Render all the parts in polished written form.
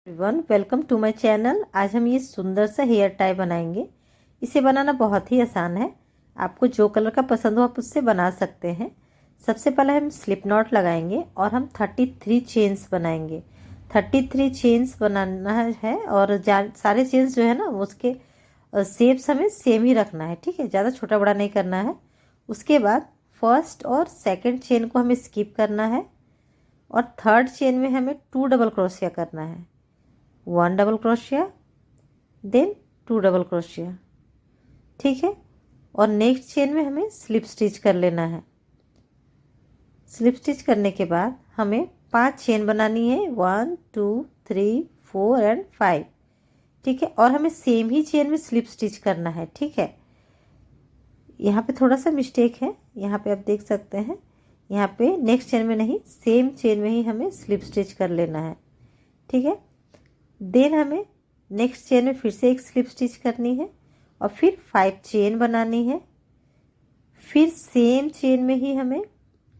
Everyone, welcome to my channel. आज हम ये सुंदर सा हेयर टाई बनाएंगे। इसे बनाना बहुत ही आसान है। आपको जो कलर का पसंद हो आप उससे बना सकते हैं। सबसे पहले हम स्लिप नॉट लगाएंगे और हम 33 चेन्स बनाएंगे। 33 चेन्स बनाना है और सारे चेन्स जो है ना उसके शेप्स हमें सेम ही रखना है, ठीक है। ज़्यादा छोटा बड़ा नहीं करना है। उसके बाद फर्स्ट और सेकंड चेन को हमें स्किप करना है और थर्ड चेन में हमें 2 डबल क्रोशिया करना है। 1 double crochet, then 2 double crochet, ठीक है। और नेक्स्ट चेन में हमें स्लिप स्टिच कर लेना है। स्लिप स्टिच करने के बाद हमें 5 चेन बनानी है, 1 2 3 4 एंड 5, ठीक है। और हमें सेम ही चेन में स्लिप स्टिच करना है, ठीक है। यहाँ पे थोड़ा सा मिस्टेक है, यहाँ पे आप देख सकते हैं। यहाँ पे नेक्स्ट चेन में नहीं, सेम चेन में ही हमें स्लिप स्टिच कर लेना है, ठीक है। देन हमें नेक्स्ट चेन में फिर से एक स्लिप स्टिच करनी है और फिर 5 चेन बनानी है। फिर सेम चेन में ही हमें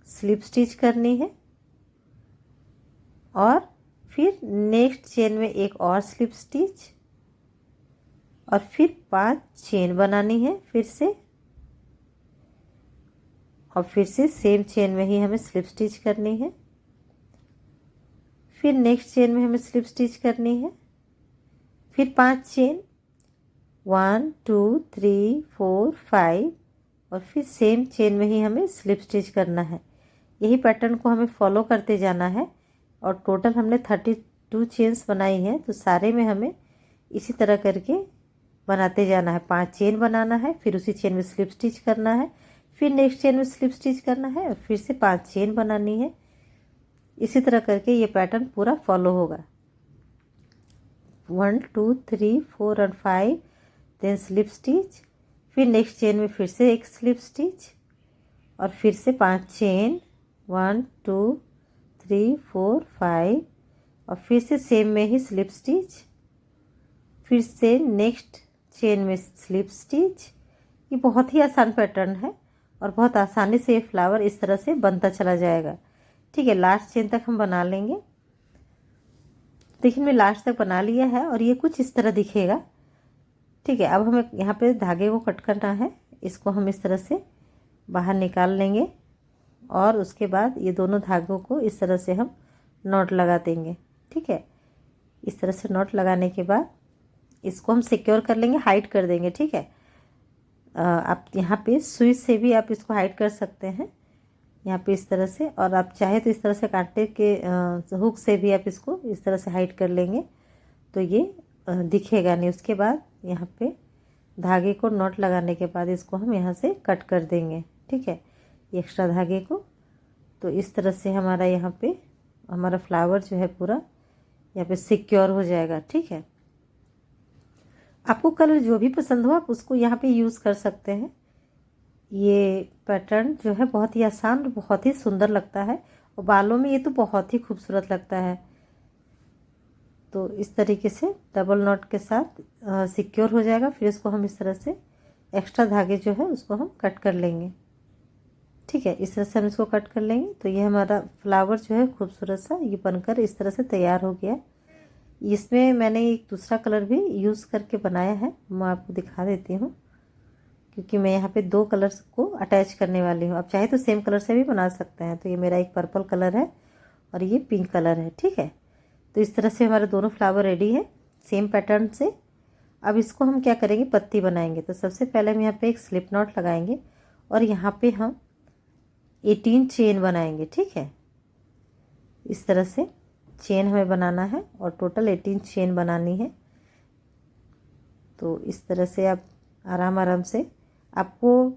स्लिप स्टिच करनी है और फिर नेक्स्ट चेन में एक और स्लिप स्टिच और फिर 5 चेन बनानी है फिर से, और फिर से सेम चेन में ही हमें स्लिप स्टिच करनी है। फिर नेक्स्ट चेन में हमें स्लिप स्टिच करनी है, फिर 5 चेन, 1 2 3 4 5, और फिर सेम चेन में ही हमें स्लिप स्टिच करना है। यही पैटर्न को हमें फॉलो करते जाना है। और टोटल हमने 32 चेन्स बनाई हैं, तो सारे में हमें इसी तरह करके बनाते जाना है। 5 चेन बनाना है, फिर उसी चेन में स्लिप स्टिच करना है, फिर नेक्स्ट चेन में स्लिप स्टिच करना है और फिर से 5 चेन बनानी है। इसी तरह करके ये पैटर्न पूरा फॉलो होगा। 1 2 3 4 और 5, देन स्लिप स्टिच, फिर नेक्स्ट चेन में फिर से एक स्लिप स्टिच और फिर से 5 चेन, 1 2 3 4 5, और फिर से सेम में ही स्लिप स्टिच, फिर से नेक्स्ट चेन में स्लिप स्टिच। ये बहुत ही आसान पैटर्न है और बहुत आसानी से ये फ्लावर इस तरह से बनता चला जाएगा, ठीक है। लास्ट चेन तक हम बना लेंगे। देखिए मैं लास्ट तक बना लिया है और ये कुछ इस तरह दिखेगा, ठीक है। अब हमें यहाँ पे धागे को कट करना है। इसको हम इस तरह से बाहर निकाल लेंगे और उसके बाद ये दोनों धागों को इस तरह से हम नॉट लगा देंगे, ठीक है। इस तरह से नॉट लगाने के बाद इसको हम सिक्योर कर लेंगे, हाइड कर देंगे, ठीक है। आप यहाँ पे सुई से भी आप इसको हाइड कर सकते हैं, यहाँ पे इस तरह से। और आप चाहे तो इस तरह से कांटे के हुक से भी आप इसको इस तरह से हाइड कर लेंगे, तो ये दिखेगा नहीं। उसके बाद यहाँ पे धागे को नॉट लगाने के बाद इसको हम यहाँ से कट कर देंगे, ठीक है, एक्स्ट्रा धागे को। तो इस तरह से हमारा यहाँ पे हमारा फ्लावर जो है पूरा यहाँ पे सिक्योर हो जाएगा, ठीक है। आपको कलर जो भी पसंद हो आप उसको यहाँ पे यूज़ कर सकते हैं। ये पैटर्न जो है बहुत ही आसान और बहुत ही सुंदर लगता है और बालों में ये तो बहुत ही खूबसूरत लगता है। तो इस तरीके से डबल नॉट के साथ सिक्योर हो जाएगा। फिर इसको हम इस तरह से एक्स्ट्रा धागे जो है उसको हम कट कर लेंगे, ठीक है। इस तरह से हम इसको कट कर लेंगे। तो ये हमारा फ्लावर जो है खूबसूरत सा ये बनकर इस तरह से तैयार हो गया। इसमें मैंने एक दूसरा कलर भी यूज़ करके बनाया है, मैं आपको दिखा देती हूँ, क्योंकि मैं यहाँ पे 2 कलर्स को अटैच करने वाली हूँ। आप चाहे तो सेम कलर से भी बना सकते हैं। तो ये मेरा एक पर्पल कलर है और ये पिंक कलर है, ठीक है। तो इस तरह से हमारे दोनों फ्लावर रेडी है सेम पैटर्न से। अब इसको हम क्या करेंगे, पत्ती बनाएंगे। तो सबसे पहले हम यहाँ पे एक स्लिप नॉट लगाएंगे और यहाँ पे हम 18 चेन बनाएंगे, ठीक है। इस तरह से चेन हमें बनाना है और टोटल 18 चेन बनानी है। तो इस तरह से आप आराम आराम से, आपको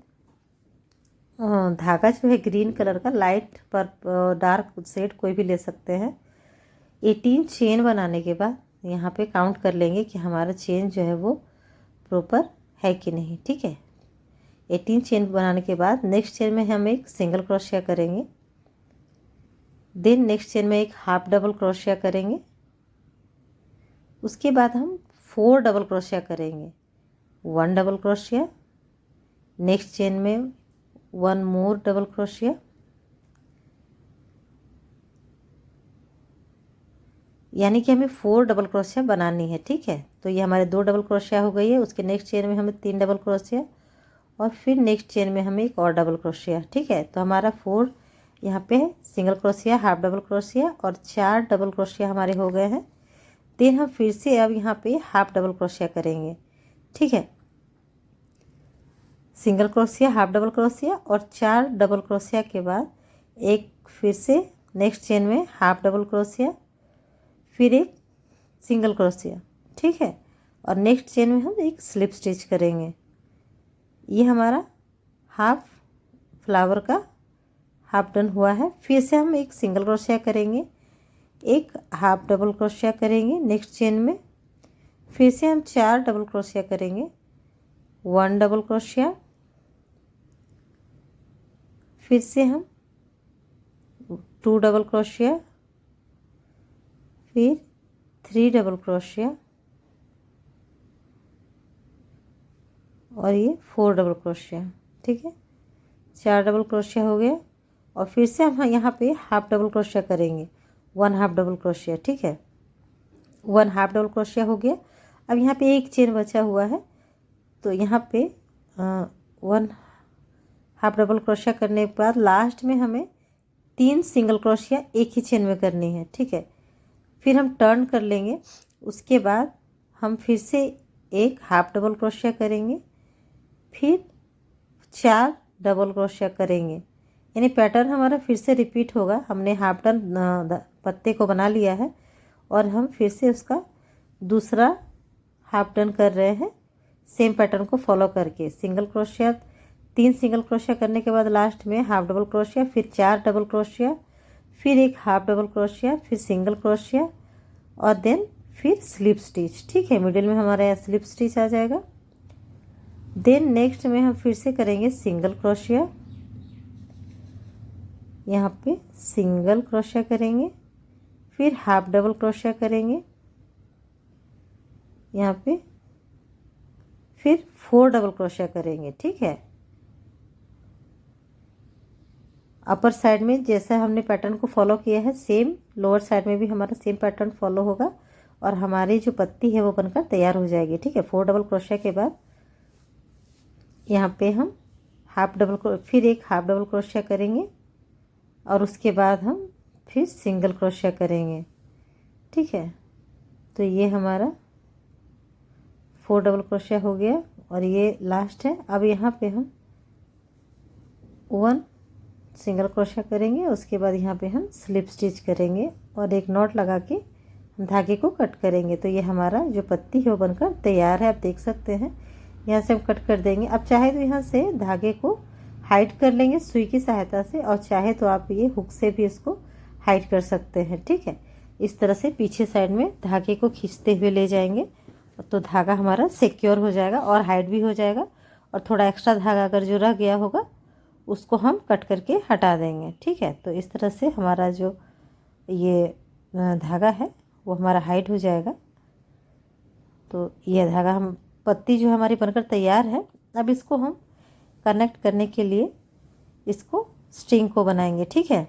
धागा जो है ग्रीन कलर का, लाइट पर डार्क शेड कोई भी ले सकते हैं। 18 चेन बनाने के बाद यहाँ पे काउंट कर लेंगे कि हमारा चेन जो है वो प्रॉपर है कि नहीं, ठीक है। 18 चेन बनाने के बाद नेक्स्ट चेन में हम एक सिंगल क्रोशिया करेंगे, देन नेक्स्ट चेन में एक हाफ डबल क्रोशिया करेंगे। उसके बाद हम 4 डबल क्रोशिया करेंगे, 1 डबल क्रोशिया, नेक्स्ट चेन में 1 मोर डबल क्रोशिया, यानी कि हमें 4 डबल क्रोशिया बनानी है। ठीक है, तो ये हमारे 2 डबल क्रोशिया हो गई है। उसके नेक्स्ट चेन में हमें 3 डबल क्रोशिया और फिर नेक्स्ट चेन में हमें एक और डबल क्रोशिया। ठीक है, तो हमारा 4 यहाँ पे single crochet, half double crochet और 4 डबल क्रोशिया हमारे हो गए हैं। देन हम फिर से अब यहाँ पे हाफ डबल क्रोशिया करेंगे। ठीक है, single crochet, half double crochet और 4 डबल क्रोशिया के बाद एक फिर से नेक्स्ट चेन में हाफ डबल क्रोशिया, फिर एक सिंगल क्रोशिया। ठीक है, और नेक्स्ट चेन में हम एक स्लिप स्टिच करेंगे। ये हमारा हाफ फ्लावर का हाफ डन हुआ है। फिर से हम एक सिंगल क्रोशिया करेंगे, एक हाफ डबल क्रोशिया करेंगे नेक्स्ट चेन में। फिर से हम 4 डबल क्रोशिया करेंगे, 1 डबल क्रोशिया, फिर से हम 2 डबल क्रोशिया, फिर 3 डबल क्रोशिया और ये 4 डबल क्रोशिया। ठीक है, 4 डबल क्रोशिया हो गया। और फिर से हम यहाँ पे हाफ डबल क्रोशिया करेंगे, 1 हाफ डबल क्रोशिया। ठीक है, 1 हाफ डबल क्रोशिया हो गया। अब यहाँ पे एक चेन बचा हुआ है, तो यहाँ पे 1 हाफ डबल क्रोशिया करने के बाद लास्ट में हमें 3 सिंगल क्रोशिया एक ही चेन में करनी है। ठीक है, फिर हम टर्न कर लेंगे। उसके बाद हम फिर से एक हाफ डबल क्रोशिया करेंगे, फिर 4 डबल क्रोशिया करेंगे। यानी पैटर्न हमारा फिर से रिपीट होगा। हमने हाफ डन पत्ते को बना लिया है और हम फिर से उसका दूसरा हाफ डन कर रहे हैं सेम पैटर्न को फॉलो करके। सिंगल क्रोशिया, 3 सिंगल क्रोशिया करने के बाद लास्ट में हाफ डबल क्रोशिया, फिर 4 डबल क्रोशिया, फिर एक हाफ डबल क्रोशिया, फिर सिंगल क्रोशिया और देन फिर स्लिप स्टिच। ठीक है, मिडिल में हमारा यहाँ स्लिप स्टिच आ जाएगा। देन नेक्स्ट में हम फिर से करेंगे सिंगल क्रोशिया, यहाँ पे सिंगल क्रोशिया करेंगे, फिर हाफ डबल क्रोशिया करेंगे यहाँ पे, फिर 4 डबल क्रोशिया करेंगे। ठीक है, अपर साइड में जैसा हमने पैटर्न को फॉलो किया है सेम लोअर साइड में भी हमारा सेम पैटर्न फॉलो होगा और हमारी जो पत्ती है वो बनकर तैयार हो जाएगी। ठीक है, 4 डबल क्रोशिया के बाद यहाँ पे हम फिर एक हाफ डबल क्रोशिया करेंगे और उसके बाद हम फिर सिंगल क्रोशिया करेंगे। ठीक है, तो ये हमारा 4 डबल क्रोशिया हो गया और ये लास्ट है। अब यहाँ पे हम 1 सिंगल क्रोशिया करेंगे, उसके बाद यहाँ पे हम स्लिप स्टिच करेंगे और एक नॉट लगा के धागे को कट करेंगे। तो ये हमारा जो पत्ती है वो बनकर तैयार है। आप देख सकते हैं, यहाँ से हम कट कर देंगे। अब चाहे तो यहाँ से धागे को हाइड कर लेंगे सुई की सहायता से और चाहे तो आप ये हुक से भी इसको हाइड कर सकते हैं। ठीक है, इस तरह से पीछे साइड में धागे को खींचते हुए ले जाएंगे तो धागा हमारा सिक्योर हो जाएगा और हाइड भी हो जाएगा। और थोड़ा एक्स्ट्रा धागा अगर जो रह गया होगा उसको हम कट करके हटा देंगे। ठीक है, तो इस तरह से हमारा जो ये धागा है वो हमारा हाइड हो जाएगा। तो ये धागा हम पत्ती जो हमारी बनकर तैयार है। अब इसको हम कनेक्ट करने के लिए इसको स्ट्रिंग को बनाएंगे। ठीक है,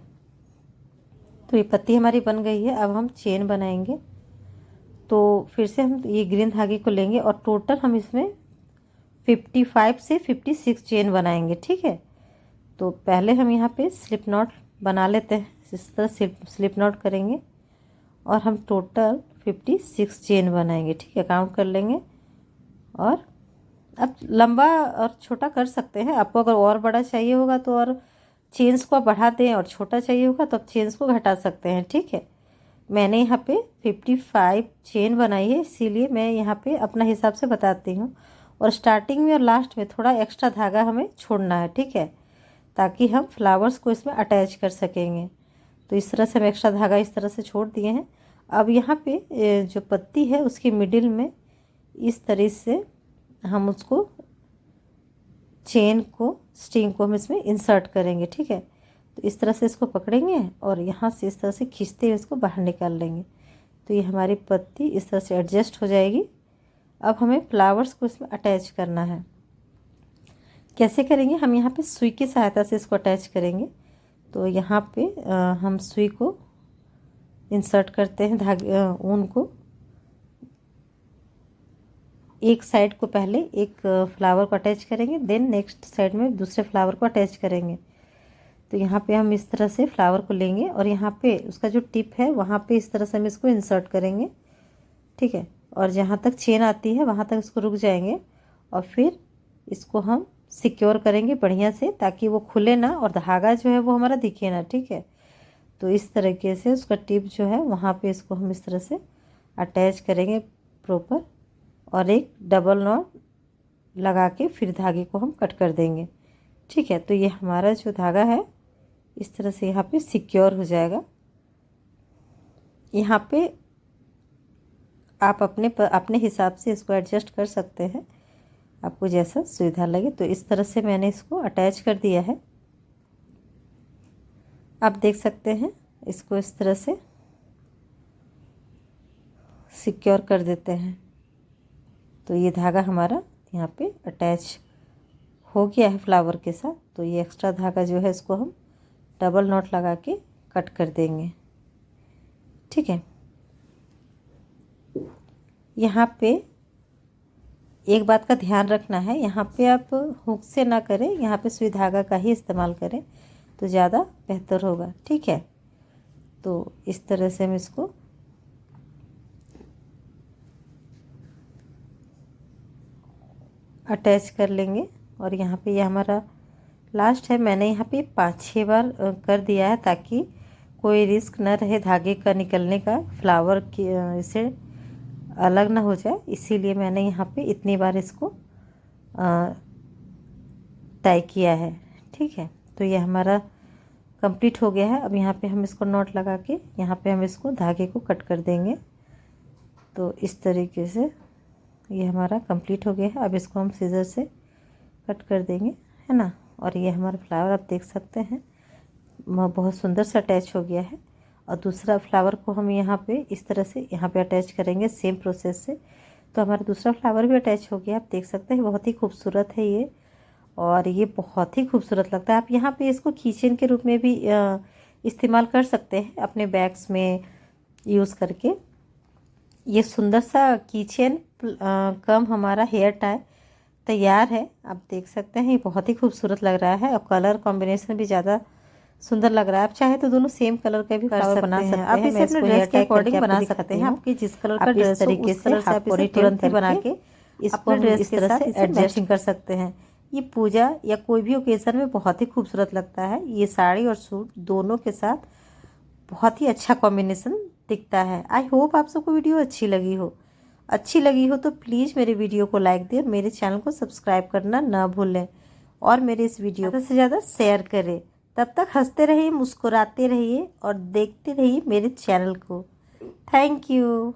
तो ये पत्ती हमारी बन गई है। अब हम चेन बनाएंगे। तो फिर से हम ये ग्रीन धागे को लेंगे और टोटल हम इसमें 55 से 56 चेन बनाएंगे। ठीक है, तो पहले हम यहाँ पे स्लिप नॉट बना लेते हैं। इस तरह स्लिप नॉट करेंगे और हम टोटल 56 चेन बनाएंगे। ठीक है, काउंट कर लेंगे और अब लंबा और छोटा कर सकते हैं। आपको अगर और बड़ा चाहिए होगा तो और चेन्स को बढ़ा दें और छोटा चाहिए होगा तो आप चेन्स को घटा सकते हैं। ठीक है, मैंने यहाँ पे 55 चेन बनाई है, इसीलिए मैं यहाँ पे अपना हिसाब से बताती हूँ। और स्टार्टिंग में और लास्ट में थोड़ा एक्स्ट्रा धागा हमें छोड़ना है। ठीक है, ताकि हम फ्लावर्स को इसमें अटैच कर सकेंगे। तो इस तरह से हम एक्स्ट्रा धागा इस तरह से छोड़ दिए हैं। अब यहाँ पे जो पत्ती है उसके मिडिल में इस तरह से हम उसको चेन को स्ट्रिंग को हम इसमें इंसर्ट करेंगे। ठीक है, तो इस तरह से इसको पकड़ेंगे और यहाँ से इस तरह से खींचते हुए इसको बाहर निकाल लेंगे। तो ये हमारी पत्ती इस तरह से एडजस्ट हो जाएगी। अब हमें फ्लावर्स को इसमें अटैच करना है। कैसे करेंगे? हम यहाँ पे सुई की सहायता से इसको अटैच करेंगे। तो यहाँ पे हम सुई को इंसर्ट करते हैं धागे ऊन को। एक साइड को पहले एक फ्लावर को अटैच करेंगे, देन नेक्स्ट साइड में दूसरे फ्लावर को अटैच करेंगे। तो यहाँ पे हम इस तरह से फ्लावर को लेंगे और यहाँ पे उसका जो टिप है वहाँ पे इस तरह से हम इसको इंसर्ट करेंगे, ठीक है। और जहाँ तक चेन आती है वहाँ तक इसको रुक जाएंगे और फिर इसको हम सिक्योर करेंगे बढ़िया से, ताकि वो खुले ना और धागा जो है वो हमारा दिखे ना, ठीक है। तो इस तरीके से उसका टिप जो है वहाँ पे इसको हम इस तरह से अटैच करेंगे प्रॉपर, और एक डबल नॉट लगा के फिर धागे को हम कट कर देंगे, ठीक है। तो ये हमारा जो धागा है इस तरह से यहाँ पे सिक्योर हो जाएगा। यहाँ पे आप अपने हिसाब से इसको एडजस्ट कर सकते हैं, आपको जैसा सुविधा लगे। तो इस तरह से मैंने इसको अटैच कर दिया है। आप देख सकते हैं इसको इस तरह से सिक्योर कर देते हैं। तो ये धागा हमारा यहाँ पे अटैच हो गया है फ्लावर के साथ। तो ये एक्स्ट्रा धागा जो है इसको हम डबल नॉट लगा के कट कर देंगे, ठीक है। यहाँ पे एक बात का ध्यान रखना है, यहाँ पे आप हुक से ना करें, यहाँ पे सुई धागा का ही इस्तेमाल करें तो ज़्यादा बेहतर होगा, ठीक है। तो इस तरह से हम इसको अटैच कर लेंगे। और यहाँ पे ये हमारा लास्ट है। मैंने यहाँ पे 5-6 बार कर दिया है ताकि कोई रिस्क न रहे धागे का निकलने का, फ्लावर की इसे अलग ना हो जाए, इसीलिए मैंने यहाँ पे इतनी बार इसको टाई किया है, ठीक है। तो ये हमारा कंप्लीट हो गया है। अब यहाँ पे हम इसको नॉट लगा के यहाँ पे हम इसको धागे को कट कर देंगे। तो इस तरीके से ये हमारा कंप्लीट हो गया है। अब इसको हम सीजर से कट कर देंगे, है ना। और ये हमारा फ्लावर आप देख सकते हैं बहुत सुंदर से अटैच हो गया है। और दूसरा फ्लावर को हम यहाँ पे इस तरह से यहाँ पे अटैच करेंगे सेम प्रोसेस से। तो हमारा दूसरा फ्लावर भी अटैच हो गया, आप देख सकते हैं बहुत ही खूबसूरत है ये, और ये बहुत ही खूबसूरत लगता है। आप यहाँ पे इसको कीचेन के रूप में भी इस्तेमाल कर सकते हैं, अपने बैग्स में यूज़ करके। ये सुंदर सा कीचेन कम हमारा हेयर टाई तैयार है। आप देख सकते हैं ये बहुत ही खूबसूरत लग रहा है और कलर कॉम्बिनेशन भी ज़्यादा सुंदर लग रहा है। आप चाहे तो दोनों सेम कलर का भी फ्लावर बना सकते हैं। आप इसे अपने ड्रेस के अकॉर्डिंग बना सकते हैं। आपके जिस कलर का ड्रेस तरीके से आप इसे तुरंत ही बना के इसको ड्रेस के साथ एडजस्ट कर सकते हैं। ये पूजा या कोई भी ओकेजन में बहुत ही खूबसूरत लगता है। ये साड़ी और सूट दोनों के साथ बहुत ही अच्छा कॉम्बिनेशन दिखता है। आई होप आप सबको वीडियो अच्छी लगी हो तो प्लीज़ मेरे वीडियो को लाइक दें, मेरे चैनल को सब्सक्राइब करना ना भूलें और मेरे इस वीडियो को ज़्यादा से ज़्यादा शेयर करें। तब तक हंसते रहिए, मुस्कुराते रहिए और देखते रहिए मेरे चैनल को। Thank you.